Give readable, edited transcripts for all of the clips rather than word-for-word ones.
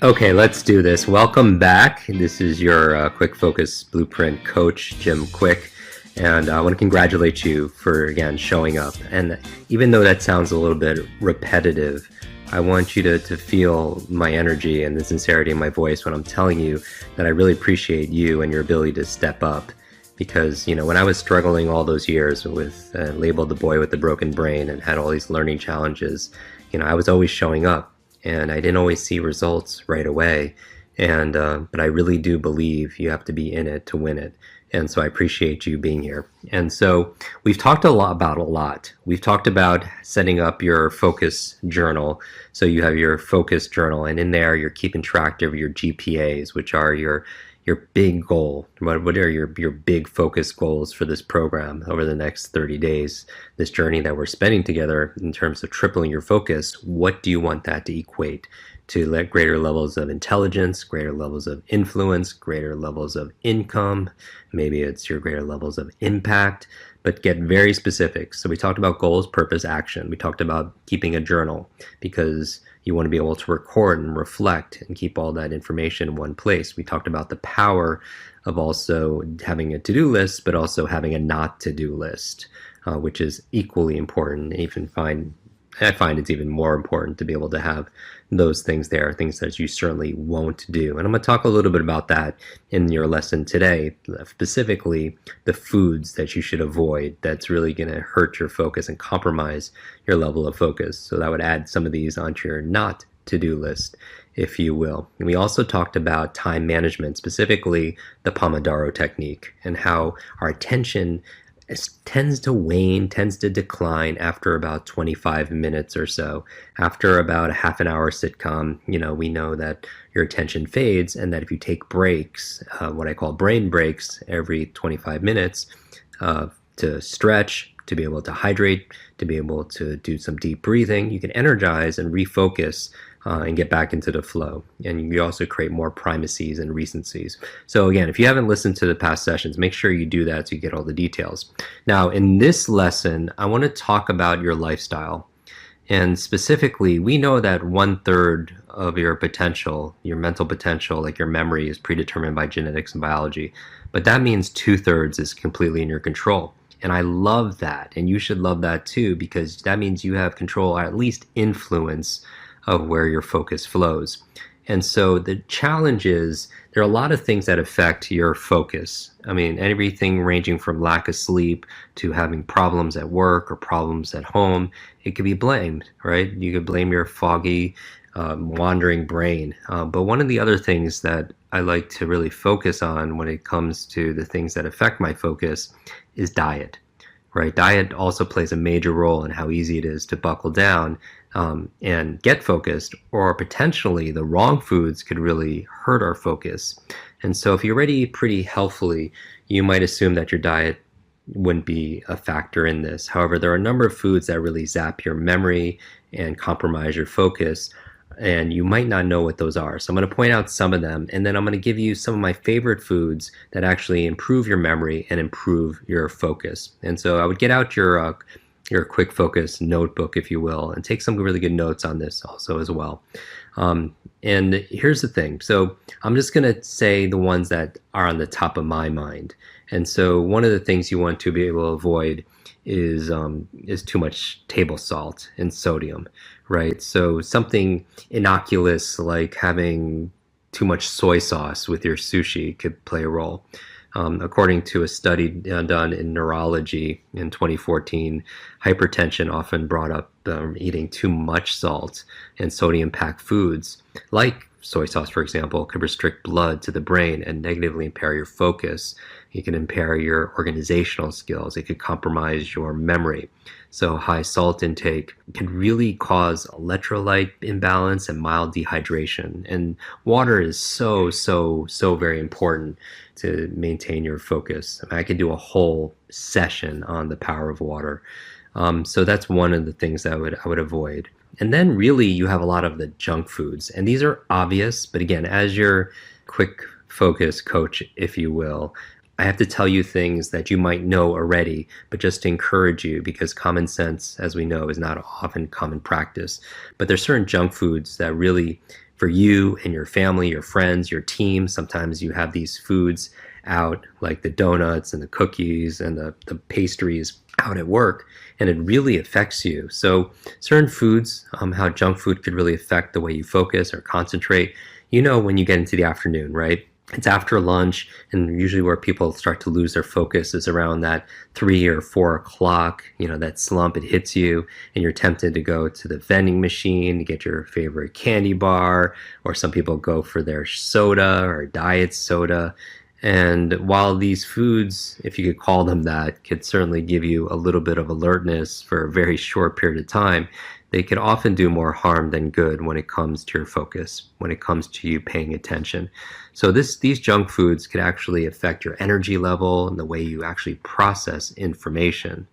Okay, let's do this. Welcome back. This is your Quick Focus Blueprint coach, Jim Kwik. And I want to congratulate you for, again, showing up. And even though that sounds a little bit repetitive, I want you to feel my energy and the sincerity in my voice when I'm telling you that I really appreciate you and your ability to step up. Because, when I was struggling all those years with labeled the boy with the broken brain and had all these learning challenges, I was always showing up. And I didn't always see results right away. But I really do believe you have to be in it to win it. And so I appreciate you being here. And so we've talked a lot. We've talked about setting up your focus journal. So you have your focus journal, and in there you're keeping track of your GPAs, which are your big goal. What are your big focus goals for this program over the next 30 days, this journey that we're spending together in terms of tripling your focus? What do you want that to equate to? Greater levels of intelligence, greater levels of influence, greater levels of income, maybe it's your greater levels of impact, but get very specific. So we talked about goals, purpose, action. We talked about keeping a journal because you want to be able to record and reflect and keep all that information in one place. We talked about the power of also having a to-do list, but also having a not to-do list, which is equally important. I find it's even more important to be able to have those things there, things that you certainly won't do. And I'm going to talk a little bit about that in your lesson today, specifically the foods that you should avoid that's really going to hurt your focus and compromise your level of focus. So that would add some of these onto your not to-do list, if you will. And we also talked about time management, specifically the Pomodoro technique, and how our attention tends to wane, tends to decline after about 25 minutes or so. After about a half an hour sitcom, we know that your attention fades, and that if you take breaks, what I call brain breaks, every 25 minutes to stretch, to be able to hydrate, to be able to do some deep breathing, you can energize and refocus and get back into the flow. And you also create more primacies and recencies. So again, if you haven't listened to the past sessions, make sure you do that so you get all the details. Now, in this lesson, I want to talk about your lifestyle. And specifically, we know that 1/3 of your potential, your mental potential, like your memory, is predetermined by genetics and biology. But that means 2/3 is completely in your control. And I love that. And you should love that too, because that means you have control, or at least influence, of where your focus flows. And so the challenge is there are a lot of things that affect your focus. I mean, everything ranging from lack of sleep to having problems at work or problems at home. It could be blamed, right? You could blame your foggy, wandering brain. But one of the other things that I like to really focus on when it comes to the things that affect my focus is diet, right? Diet also plays a major role in how easy it is to buckle down and get focused, or potentially the wrong foods could really hurt our focus. And so if you already eat pretty healthfully, you might assume that your diet wouldn't be a factor in this. However, there are a number of foods that really zap your memory and compromise your focus, and you might not know what those are. So I'm going to point out some of them, and then I'm going to give you some of my favorite foods that actually improve your memory and improve your focus. And so I would get out your quick focus notebook, if you will, and take some really good notes on this also as well. And here's the thing. So I'm just going to say the ones that are on the top of my mind. And so one of the things you want to be able to avoid is too much table salt and sodium, right? So something innocuous like having too much soy sauce with your sushi could play a role. According to a study done in neurology in 2014, hypertension often brought up eating too much salt and sodium-packed foods, like soy sauce, for example, could restrict blood to the brain and negatively impair your focus. It can impair your organizational skills. It could compromise your memory. So high salt intake can really cause electrolyte imbalance and mild dehydration. And water is so very important to maintain your focus. I could do a whole session on the power of water. So that's one of the things that I would avoid. And then really you have a lot of the junk foods. And these are obvious, but again, as your quick focus coach, if you will, I have to tell you things that you might know already, but just to encourage you, because common sense, as we know, is not often common practice. But there's certain junk foods that really for you and your family, your friends, your team. Sometimes you have these foods out, like the donuts and the cookies and the pastries out at work, and it really affects you. So certain foods, how junk food could really affect the way you focus or concentrate. When you get into the afternoon, right? It's after lunch, and usually where people start to lose their focus is around that 3 or 4 o'clock, that slump, it hits you, and you're tempted to go to the vending machine to get your favorite candy bar, or some people go for their soda or diet soda. And while these foods, if you could call them that, could certainly give you a little bit of alertness for a very short period of time, they can often do more harm than good when it comes to your focus, when it comes to you paying attention. So these junk foods could actually affect your energy level and the way you actually process information.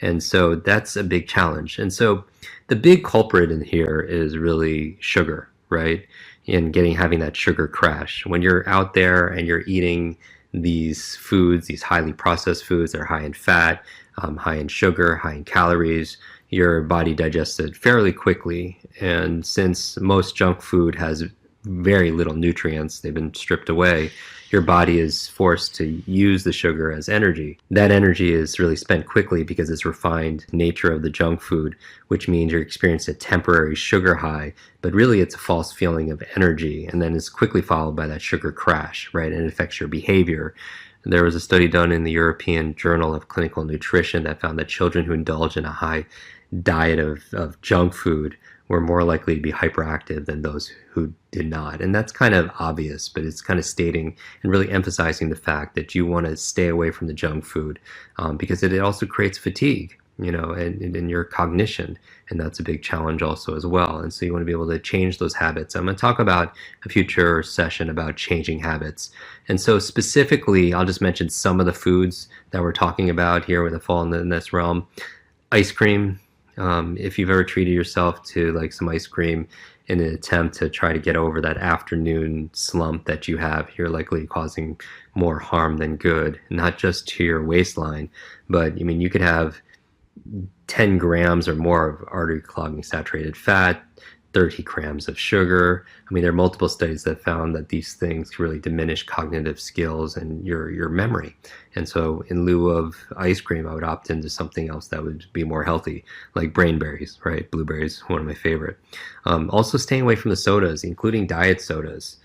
And so that's a big challenge. And so the big culprit in here is really sugar, right? And having that sugar crash. When you're out there and you're eating these foods, these highly processed foods that are high in fat, high in sugar, high in calories, your body digests it fairly quickly. And since most junk food has very little nutrients, they've been stripped away, your body is forced to use the sugar as energy. That energy is really spent quickly because it's refined nature of the junk food, which means you're experiencing a temporary sugar high, but really it's a false feeling of energy, and then it's quickly followed by that sugar crash, right? And it affects your behavior. There was a study done in the European Journal of Clinical Nutrition that found that children who indulge in a high diet of junk food were more likely to be hyperactive than those who did not. And that's kind of obvious, but it's kind of stating and really emphasizing the fact that you want to stay away from the junk food because it also creates fatigue, and in your cognition. And that's a big challenge also as well. And so you want to be able to change those habits. I'm going to talk about a future session about changing habits. And so specifically, I'll just mention some of the foods that we're talking about here that fall in this realm. Ice cream. If you've ever treated yourself to like some ice cream in an attempt to try to get over that afternoon slump that you have, you're likely causing more harm than good, not just to your waistline, but you could have 10 grams or more of artery clogging saturated fat, 30 grams of sugar. There are multiple studies that found that these things really diminish cognitive skills and your memory. And so in lieu of ice cream, I would opt into something else that would be more healthy, like brainberries, right? Blueberries, one of my favorite. Also staying away from the sodas, including diet sodas.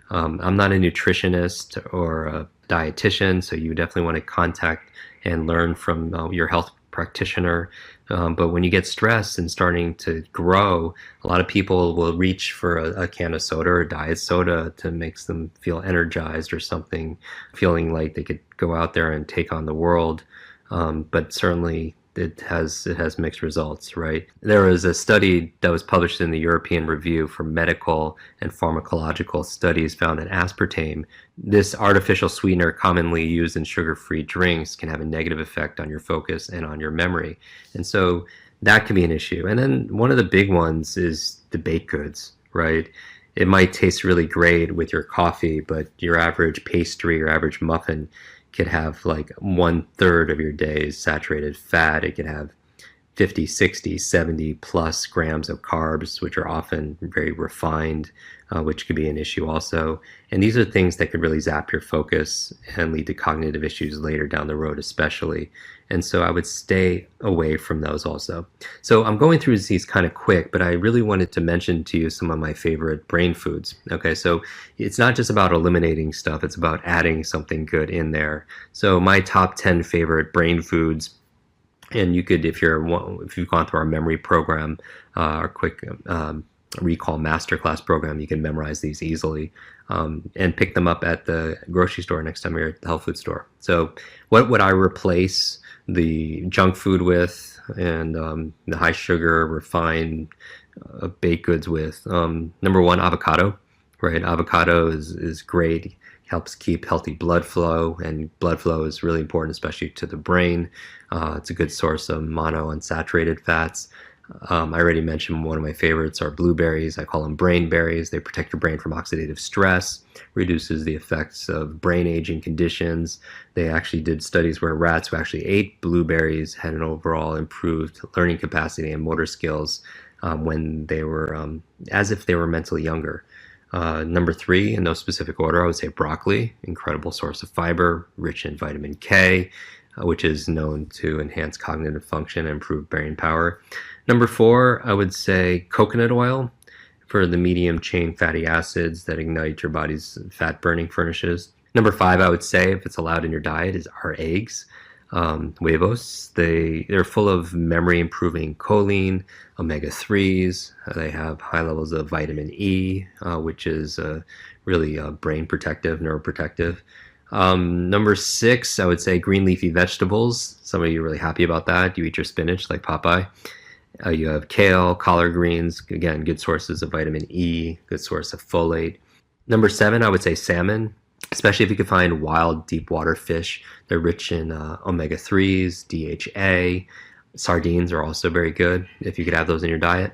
I'm not a nutritionist or a dietitian, so you definitely want to contact and learn from your health practitioner. But when you get stressed and starting to grow, a lot of people will reach for a can of soda or diet soda to make them feel energized or something, feeling like they could go out there and take on the world. But certainly it has mixed results, right? There was a study that was published in the European Review for Medical and Pharmacological Studies found that aspartame, this artificial sweetener commonly used in sugar-free drinks, can have a negative effect on your focus and on your memory. And so that can be an issue. And then one of the big ones is the baked goods, right? It might taste really great with your coffee, but your average pastry or average muffin could have like 1/3 of your day's saturated fat. It could have 50, 60, 70 plus grams of carbs, which are often very refined, which could be an issue also. And these are things that could really zap your focus and lead to cognitive issues later down the road, especially. And so I would stay away from those also. So I'm going through these kind of quick, but I really wanted to mention to you some of my favorite brain foods. Okay, so it's not just about eliminating stuff, it's about adding something good in there. So my top 10 favorite brain foods, and you could, if you've gone through our memory program, our quick recall masterclass program, you can memorize these easily and pick them up at the grocery store next time you're at the health food store. So what would I replace the junk food with and the high sugar refined baked goods with? Number one, avocado, right? Avocado is great. Helps keep healthy blood flow, and blood flow is really important, especially to the brain. It's a good source of monounsaturated fats. I already mentioned one of my favorites are blueberries. I call them brain berries. They protect your brain from oxidative stress, reduces the effects of brain aging conditions. They actually did studies where rats who actually ate blueberries had an overall improved learning capacity and motor skills when they were, as if they were mentally younger. Number 3, in no specific order, I would say broccoli, incredible source of fiber, rich in vitamin K, which is known to enhance cognitive function and improve brain power. Number 4, I would say coconut oil for the medium chain fatty acids that ignite your body's fat burning furnaces. Number 5, I would say, if it's allowed in your diet, are eggs. Huevos, they're full of memory improving choline, omega-3s. They have high levels of vitamin E, which is really brain protective, neuroprotective. Number 6, I would say green leafy vegetables. Some of you are really happy about that. You eat your spinach like Popeye. You have kale, collard greens, again, good sources of vitamin E, good source of folate. Number 7, I would say salmon, especially if you can find wild deep water fish. They're rich in omega-3s, DHA. Sardines are also very good if you could have those in your diet.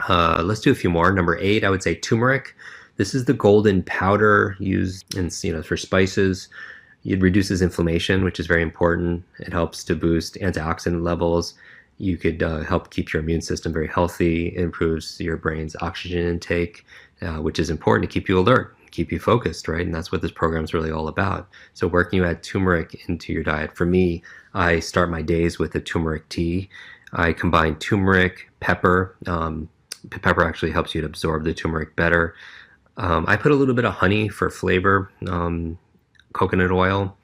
Let's do a few more. Number 8, I would say turmeric. This is the golden powder used in, for spices. It reduces inflammation, which is very important. It helps to boost antioxidant levels. You could help keep your immune system very healthy. It improves your brain's oxygen intake, which is important to keep you alert, keep you focused, right? And that's what this program is really all about. So where can you add turmeric into your diet? For me, I start my days with a turmeric tea. I combine turmeric, pepper. Pepper actually helps you to absorb the turmeric better. I put a little bit of honey for flavor, coconut oil,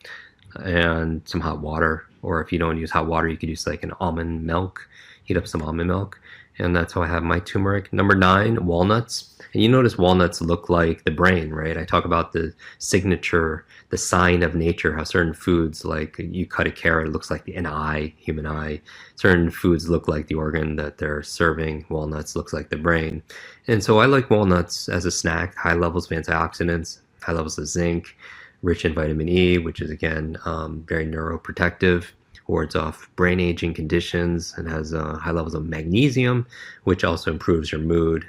and some hot water. Or if you don't use hot water, you could use like an almond milk, heat up some almond milk. And that's how I have my turmeric. Number 9, walnuts. And you notice walnuts look like the brain, right? I talk about the signature, the sign of nature, how certain foods, like you cut a carrot, it looks like an eye, human eye. Certain foods look like the organ that they're serving. Walnuts looks like the brain. And so I like walnuts as a snack, high levels of antioxidants, high levels of zinc, rich in vitamin E, which is, again, very neuroprotective, wards off brain aging conditions, and has high levels of magnesium, which also improves your mood.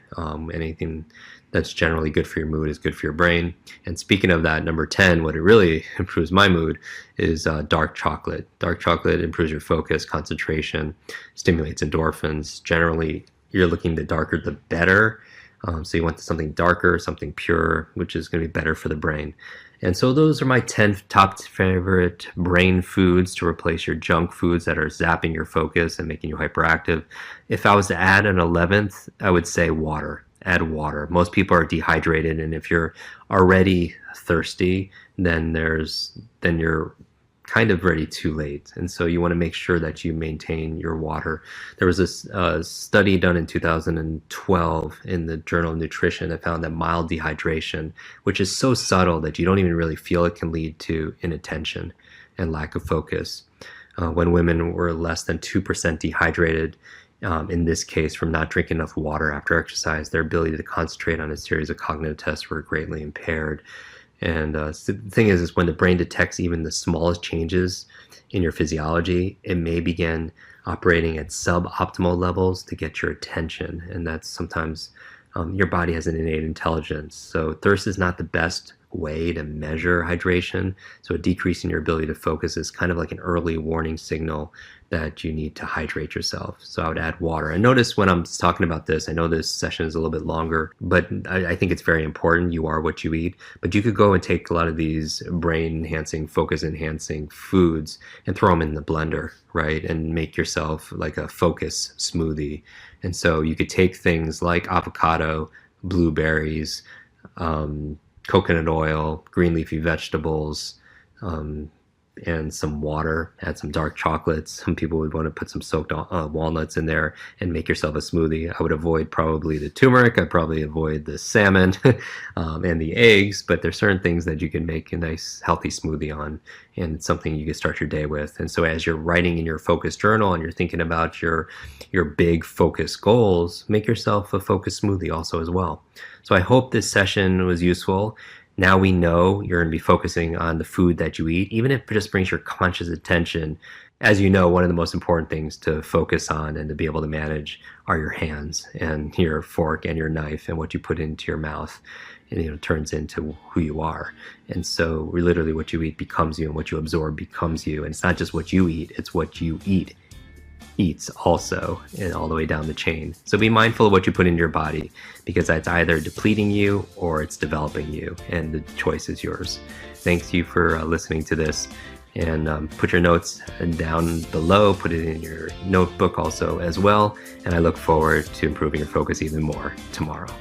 Anything that's generally good for your mood is good for your brain. And speaking of that, number 10, what it really improves my mood is dark chocolate. Dark chocolate improves your focus, concentration, stimulates endorphins. Generally, you're looking the darker the better. So you want something darker, something pure, which is going to be better for the brain. And so those are my 10 top favorite brain foods to replace your junk foods that are zapping your focus and making you hyperactive. If I was to add an 11th, I would say water. Add water. Most people are dehydrated, and if you're already thirsty, then you're kind of ready too late. And so you want to make sure that you maintain your water. There was this study done in 2012 in the Journal of Nutrition that found that mild dehydration, which is so subtle that you don't even really feel it, can lead to inattention and lack of focus. When women were less than 2% dehydrated, in this case from not drinking enough water after exercise, their ability to concentrate on a series of cognitive tests were greatly impaired. And so the thing is when the brain detects even the smallest changes in your physiology, it may begin operating at suboptimal levels to get your attention. And that's sometimes your body has an innate intelligence. So thirst is not the best way to measure hydration. So a decrease in your ability to focus is kind of like an early warning signal that you need to hydrate yourself. So I would add water. And notice when I'm talking about this, I know this session is a little bit longer, but I think it's very important. You are what you eat. But you could go and take a lot of these brain-enhancing, focus-enhancing foods and throw them in the blender, right? And make yourself like a focus smoothie. And so you could take things like avocado, blueberries, coconut oil, green leafy vegetables, and some water, add some dark chocolates. Some people would want to put some soaked walnuts in there and make yourself a smoothie. I would avoid probably the turmeric. I'd probably avoid the salmon and the eggs, but there's certain things that you can make a nice healthy smoothie on, and it's something you can start your day with. And so as you're writing in your focus journal and you're thinking about your big focus goals, make yourself a focus smoothie also as well. So I hope this session was useful. Now we know you're going to be focusing on the food that you eat, even if it just brings your conscious attention. As you know, one of the most important things to focus on and to be able to manage are your hands and your fork and your knife, and what you put into your mouth, and turns into who you are. And so literally what you eat becomes you, and what you absorb becomes you. And it's not just what you eat, it's what you eat. eats also, and all the way down the chain. So be mindful of what you put into your body, because that's either depleting you or it's developing you, and the choice is yours. Thanks you for listening to this, and put your notes down below, put it in your notebook also as well, and I look forward to improving your focus even more tomorrow.